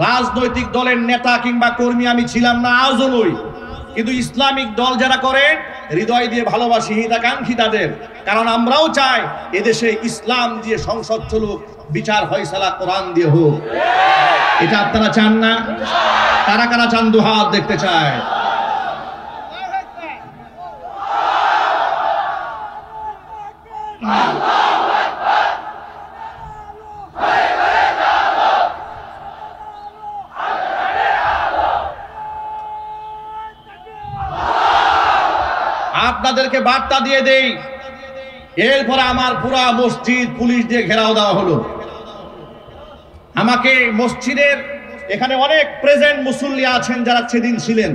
রাজনৈতিক দলের নেতা কিংবা কর্মী আমি ছিলাম না, আজও নই, কিন্তু ইসলামিক দল যারা করে হৃদয় দিয়ে ভালোবাসি, হিতাকাঙ্ক্ষী তাদের। কারণ আমরাও চাই এদেশে ইসলাম দিয়ে সংসদ চলুক, বিচার ফয়সালা কোরআন দিয়ে হোক। এটা আপনারা চান না? কারা কারা চান? দুহাত দেখতে চায়। আপনাদেরকে বার্তা দিয়ে দেই, এরপরে আমার পুরা মসজিদ পুলিশ দিয়ে ঘেরাও দেওয়া হলো। আমাকে মসজিদের এখানে অনেক প্রেজেন্ট মুসল্লি আছেন যারা সেদিন ছিলেন,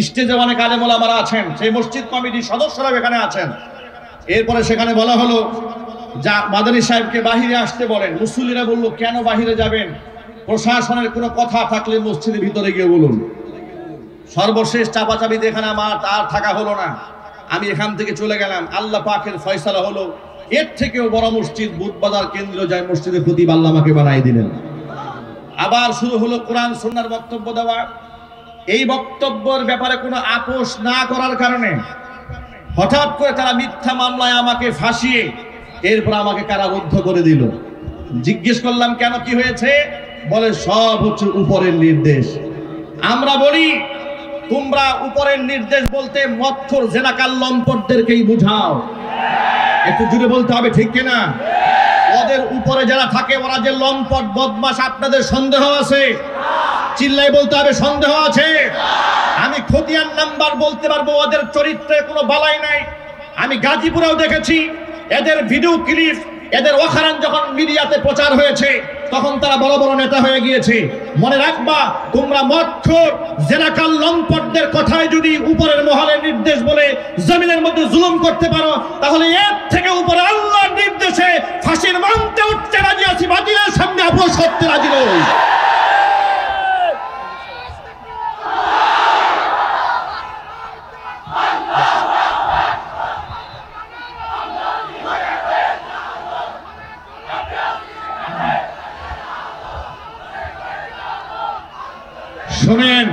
স্টেজে অনেক আলেম ওলামারা আছেন, সেই মসজিদ কমিটির সদস্যরা এখানে আছেন। এরপরে সেখানে বলা হলো যা মাদানী সাহেবকে বাহিরে আসতে বলেন। মুসল্লিরা বললো কেন বাহিরে যাবেন? প্রশাসনের কোনো কথা থাকলে মসজিদের ভিতরে গিয়ে বলুন। সর্বশেষ চাপাচাপিতে এখানে আমার আর থাকা হলো না, আমি এখান থেকে চলে গেলাম। আল্লাহ পাকের ফয়সালা হলো, এর থেকেও বড় মসজিদ বুধবাজার কেন্দ্রীয় যায় মসজিদের খতিব আল্লাহ আমাকে বানাই দিলেন। আবার শুরু হলো কোরআন সুন্নাহর বক্তব্য দেওয়া। এই বক্তব্যের ব্যাপারে কোনো আপোষ না করার কারণে হঠাৎ করে তারা মিথ্যা মামলায় আমাকে ফাঁসিয়ে এরপর আমাকে কারারুদ্ধ করে দিল। জিজ্ঞেস করলাম কেন, কি হয়েছে? বলে সব হচ্ছে উপরের নির্দেশ। আমরা বলি তোমরা উপরের নির্দেশ বলতে মৎখর জেনাকাল লম্পটদেরকেই বুঝাও। একটু জুড়ে বলতে হবে, ঠিক কিনা? ওদের উপরে যারা থাকে ওরা যে লম্পট বদমাশ, আপনাদের সন্দেহ আছে? চিল্লাই বলতে হবে, সন্দেহ আছে? আমি খতিয়ান নাম্বার বলতে পারবো, ওদের চরিত্রে কোনো বালাই নাই। আমি গাজীপুরেও দেখেছি এদের ভিডিও ক্লিপ, এদের ওখারান যখন মিডিয়াতে প্রচার হয়েছে তখন তারা বড় বড় নেতা হয়ে গিয়েছে। মনে রাখবা, তোমরা মৎখর জেনাকাল লম্পটদের কথায় যদি উপরের মহলের নির্দেশ বলে জমিনের মধ্যে জুলুম করতে পারো, তাহলে এর থেকে উপরে আল্লাহর নির্দেশে ফাঁসির মানতে উঠতে রাজি আছি, বাতিলের সামনে আপোষ করতে রাজি নই। শোনেন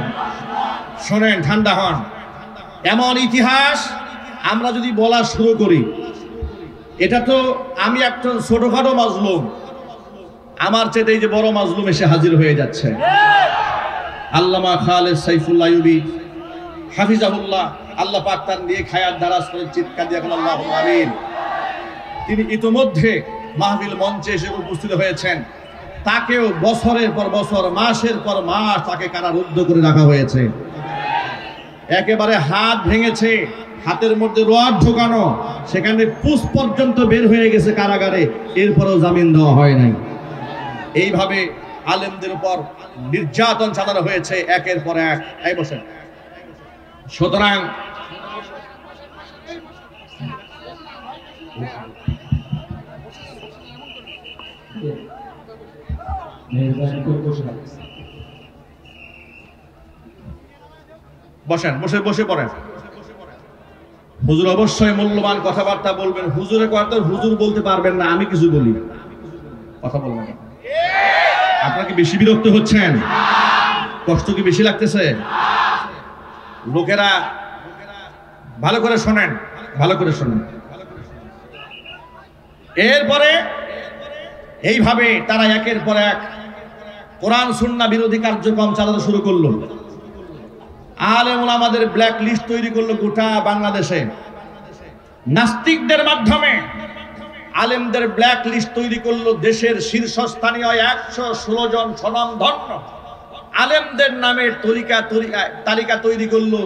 শোনেন, ঠান্ডা হন। এমন ইতিহাস আমরা যদি বলা শুরু করি, এটা তো আমি একটা ছোটখাটো মাজলুম, আমার চেয়ে এই যে বড় মাজলুম এসে হাজির হয়ে যাচ্ছে। আল্লামা খালেদ সাইফুল্লাহ আইয়ুবী হাফিজাহুল্লাহ, আল্লাহ পাক তার নিয়ে খায়াত দারাজ করে চিৎকার দিয়ে এখন আল্লাহুম্মা আমিন। তিনি ইতোমধ্যে মাহফিল মঞ্চে এসে উপস্থিত হয়েছেন। তাকেও বছরের পর বছর, মাসের পর মাস তাকে কারারুদ্ধ করে রাখা হয়েছে। একেবারে হাত ভেঙেছে, হাতের মধ্যে রড ঢোকানো, সেখানে পুষ পর্যন্ত বের হয়ে গেছে কারাগারে, এরপরেও জামিন দেওয়া হয় নাই। এইভাবে আলেমদের উপর নির্যাতন চালানো হয়েছে একের পর এক। এই বসেন। সুতরাং বসেন, বসে বসে পড়েন। হুজুর অবশ্যই মূল্যবান কথাবার্তা বলবেন। হুজুরের কথা হুজুর বলতে পারবেন না, আমি কিছু বলি, কথা বলবেন। আপনারা কি বেশি বিরক্ত হচ্ছেন? কষ্ট কি বেশি লাগতেছে? লোকেরা ভালো করে শোনেন, ভালো করে শোনেন। এরপরে এইভাবে তারা একের পর এক কোরআন সুন্নাহ বিরোধী কার্যক্রম চালাতে শুরু করলো। আলেম ওলামাদের ব্ল্যাক লিস্ট তৈরি করলো গোটা বাংলাদেশে। নাস্তিকদের মাধ্যমে আলেমদের ব্ল্যাক লিস্ট তৈরি করলো। দেশের শীর্ষস্থানীয় 116 জন স্বনামধন্য আলেমদের নামে তালিকা তৈরি করলো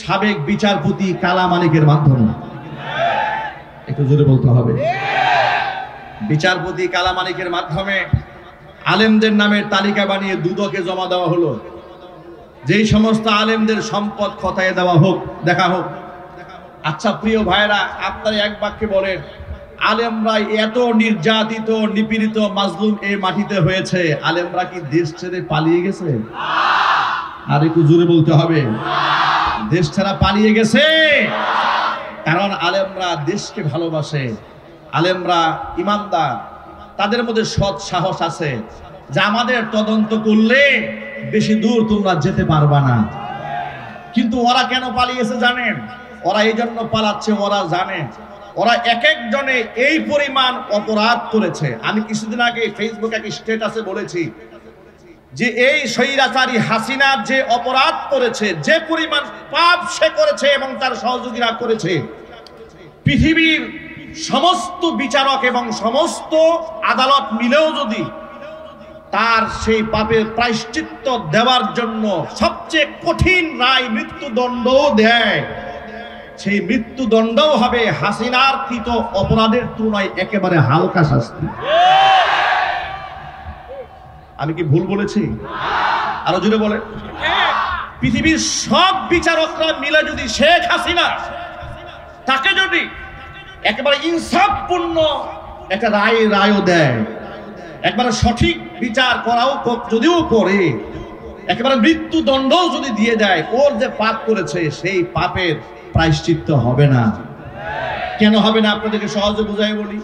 সাবেক বিচারপতি কালা মানিকের মাধ্যমে। একটু জোরে বলতে হবে। বিচারপতি কালা মানিকের মাধ্যমে আলেমদের নামে তালিকা বানিয়ে দুদকে জমা দেওয়া হলো। যেই সমস্ত আলেমদের সম্পদ খতায় দেওয়া হোক, দেখা হোক। আচ্ছা প্রিয় ভাইরা, আপনারা এক বাক্যে বলেন, আলেমরা এত নির্যাতিত, নিপীড়িত, মাজলুম এই মাটিতে হয়েছে, আলেমরা কি দেশ ছেড়ে পালিয়ে গেছে? আর একটু জোরে বলতে হবে। দেশ ছাড়া পালিয়ে গেছে, কারণ আলেমরা দেশকে ভালোবাসে, আলেমরা ইমানদার, তাদের মধ্যে সৎ সাহস আছে যে আমাদের তদন্ত করলে বেশি দূর তোমরা যেতে পারবা না। কিন্তু ওরা কেন পালিয়েছে জানেন? ওরা এই জন্য পালাচ্ছে, ওরা জানে ওরা এক একজনে এই পরিমাণ অপরাধ করেছে। আমি কিছুদিন আগে ফেসবুকে এক স্ট্যাটাসে বলেছি যে এই স্বৈরাচারী হাসিনা যে অপরাধ করেছে, যে পরিমাণ পাপ সে করেছে এবং তার সহযোগীরা করেছে, পৃথিবীর সমস্ত বিচারক এবং সমস্ত আদালত মিলেও যদি তার সেই পাপের প্রায়শ্চিত্ত দেওয়ার জন্য সবচেয়ে কঠিন রায় মৃত্যুদণ্ড দেয়, সেই মৃত্যুদণ্ডও হবে হাসিনার কৃত অপরাধের তুলনায় একেবারে হালকা শাস্তি। আমি কি ভুল বলেছি? আরো জোরে বলে। পৃথিবীর সব বিচারকরা মিলে যদি শেখ হাসিনা তাকে যদি একেবারে ইনসাফপূর্ণ একটা রায়ও দেয়, একবারে সঠিক বিচার করাও যদিও করে, একেবারে মৃত্যুদণ্ডও যদি দিয়ে দেয়, ওর যে পাপ করেছে সেই পাপের প্রায়শ্চিত্ত হবে না। কেন হবে না আপনাদেরকে সহজে বুঝাই বলি।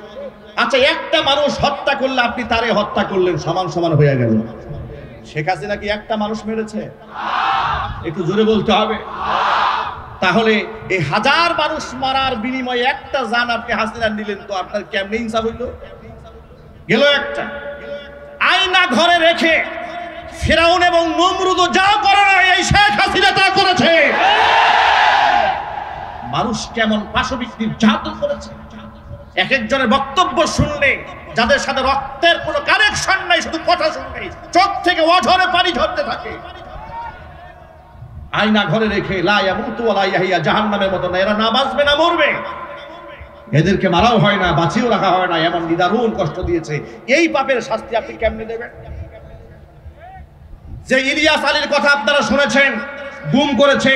আচ্ছা, একটা মানুষ হত্যা করলে আপনি তারে হত্যা করলেন, সমান সমান হয়ে গেল। শেখ হাসিনা কি একটা মানুষ মেরেছে? একটু জোরে বলতে হবে। তাহলে এই হাজার মানুষ মারার বিনিময়ে একটা জান আপনি হাসিনা নিলেন, তো আপনার কেমনে ইনসাফ হইল? গেল একটা। আয়না ঘরে রেখে ফিরাউন এবং নমরুদ যা করে না, এই শেখ হাসিনা তা করেছে। মানুষ কেমন পাশবিক নির্যাতন করেছে। এক একজনের বক্তব্য শুনলে, যাদের সাথে রক্তের কোনো কানেকশন নাই, শুধু কথা শুনলে চোখ থেকে অঝরে পানি ঝরতে থাকে। আয়না ঘরে রেখে লা ইয়ামুতু ওয়া লা ইয়াহইয়া, জাহান্নামের মতো না, এরা না বাঁচবে না মরবে। এদেরকে মারাও হয় না, বাঁচিয়েও রাখা হয় না, এমন নিদারুণ কষ্ট দিয়েছে। এই পাপের শাস্তি আপনি কেমনে দেবেন? যে ইলিয়াস আলীর কথা আপনারা শুনেছেন, গুম করেছে,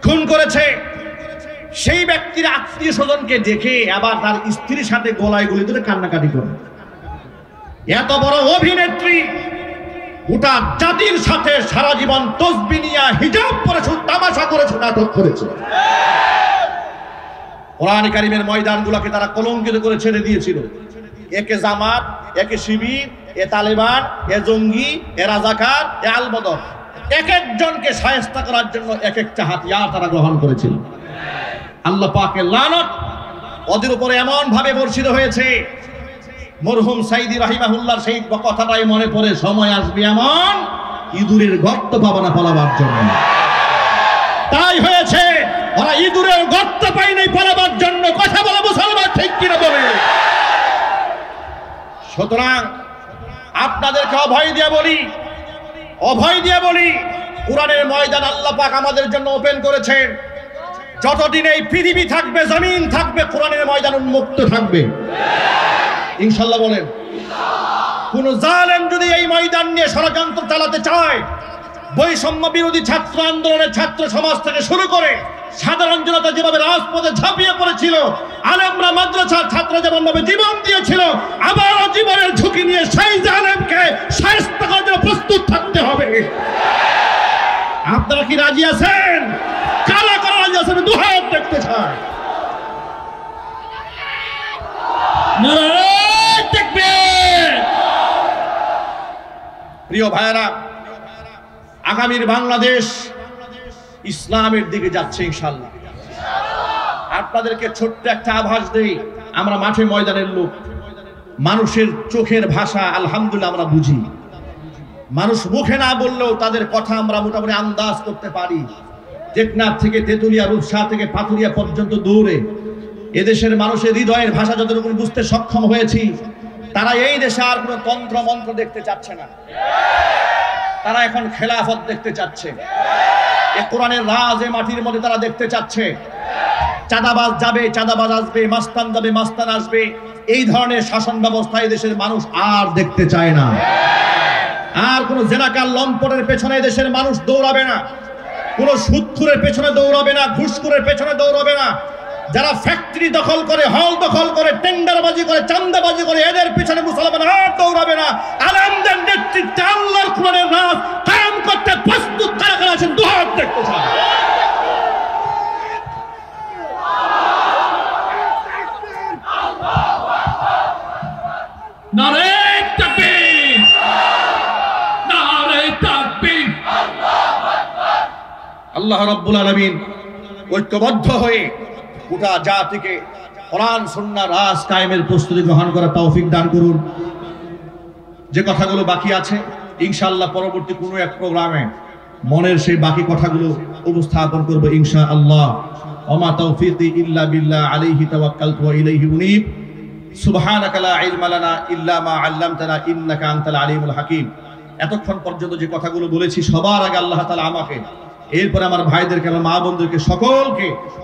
খুন করেছে, সেই ব্যক্তির আত্মীয় স্বজনকে দেখে আবার তার স্ত্রীর সাথে গলায় গলি ধরে কান্নাকাটি করে। এত বড় অভিনেত্রী গোটা জাতির সাথে সারা জীবন তসবিহ নিয়ে হিজাব পরেছে, তামাশা করেছে, নাটক করেছে। কোরআন কারীমের ময়দানগুলোকে তারা কলঙ্কিত করে ছেড়ে দিয়েছিল। একে জামাত, একে শিবির, এ তালেবান, এ জঙ্গি, এ রাজাকার, এ আলবদর, এক একজনকে শায়েস্তা করার জন্য এক একটা হাতিয়ার তারা গ্রহণ করেছিল। আল্লাহ পাকের লানত ওদের উপরে এমন ভাবে বর্ষিত হয়েছে, মরহুম সাইদি রাহিমাহুল্লাহর সেই কথাটাই মনে পড়ে, সময় আসবে এমন ইঁদুরের গর্ত পাবে না পালাবার জন্য। তাই হয়েছে, ওরা ইঁদুরের গর্ত পায় নাই পালাবার জন্য। কথা বলে মুসলমান ঠিক কিনা বলে? সুতরাং আপনাদেরকে অভয় দিয়ে বলি, কোরআনের ময়দান আল্লাহ পাক আমাদের জন্য ওপেন করেছেন। যতদিন এই পৃথিবী থাকবে, জমিন থাকবে, কোরআনের ময়দান উন্মুক্ত থাকবে ইনশাআল্লাহ বলেন। কোন জালেম যদি এই ময়দান নিয়ে ষড়যন্ত্র চালাতে চায়, বৈষম্য বিরোধী ছাত্র আন্দোলনের ছাত্র সমাজ থেকে শুরু করে সাধারণ জনতা যেভাবে রাজপথে ঝাঁপিয়ে পড়েছিল, আলেমরা মাদ্রাসার ছাত্র যেমন ভাবে জীবন দিয়েছিল, আবারও জীবনের ঝুঁকি নিয়ে সেই জালেমকে শায়েস্তা করার জন্য প্রস্তুত থাকতে হবে। আপনারা কি রাজি আছেন? কারা কারা রাজি আছেন? দুহাত দেখতে চাই। নারায়ে তাকবীর। প্রিয় ভাইরা, আগামীর বাংলাদেশ ইসলামের দিকে যাচ্ছে ইনশাআল্লাহ। আপনাদেরকে ছোট্ট একটা আভাস দেই, আমরা মাঠে ময়দানের লোক, মানুষের চোখের ভাষা আলহামদুলিল্লাহ আমরা বুঝি। মানুষ মুখে না বললেও তাদের কথা আমরা মোটামুটি আন্দাজ করতে পারি। টেকনাফ থেকে তেতুলিয়া, রূপসা থেকে পাথুরিয়া পর্যন্ত দৌড়ে এদেশের মানুষের হৃদয়ের ভাষা যতটুকু বুঝতে সক্ষম হয়েছি, তারা এই দেশে আর কোনো তন্ত্র মন্ত্র দেখতে চাচ্ছে না। তারা এখন খেলাফত দেখতে চাচ্ছে, এ কোরআনের রাজ এ মাটির মধ্যে তারা দেখতে চাচ্ছে। চাঁদাবাজ যাবে, চাঁদাবাজ আসবে, মাস্তান যাবে, মাস্তান আসবে, এই ধরনের শাসন ব্যবস্থা এই দেশের মানুষ আর দেখতে চায় না। আর কোন জেনাকার লম্পটের পেছনে দেশের মানুষ দৌড়াবে না, কোন সুদখোরের পেছনে দৌড়াবে না, ঘুষখোরের পেছনে দৌড়াবে না। যারা ফ্যাক্টরি দখল করে, হল দখল করে, টেন্ডারবাজি করে, চাঁদাবাজি করে, এদের পিছনে মুসলমান আর দৌড়াবে না। আলেমদের নেতৃত্বে আল্লাহর কোরআনের রাজ কায়েম করতে প্রস্তুত কারা কারা আছেন? দুহাত দেখতে চাই। নারায়ে তাকবীর, নারায়ে তাকবীর। আল্লাহ রাব্বুল আলামিন ঐক্যবদ্ধ হয়ে গোটা জাতিকে কোরআন সুন্নাহ রাজ কায়েমের প্রস্তুতি গ্রহণ করার তৌফিক দান করুন। যে কথাগুলো বাকি আছে ইনশাআল্লাহ পরবর্তী কোনো এক প্রোগ্রামে মনের সেই বাকি কথাগুলো উপস্থাপন করব ইনশাআল্লাহ। ওমা তাওফীকি ইল্লা বিল্লাহ আলাইহি তাওয়াক্কালতু ওয়া ইলাইহি উনীব। সুবহানাকা লা ইলমা লানা ইল্লা মা আল্লামতানা ইন্নাকা আনতাল আলিমুল হাকীম। এতক্ষণ পর্যন্ত যে কথাগুলো বলেছি সবার আগে আল্লাহ তাআলা আমাকে, এরপরে আমার ভাইদেরকে, আমার মা বোনদেরকে সকলকে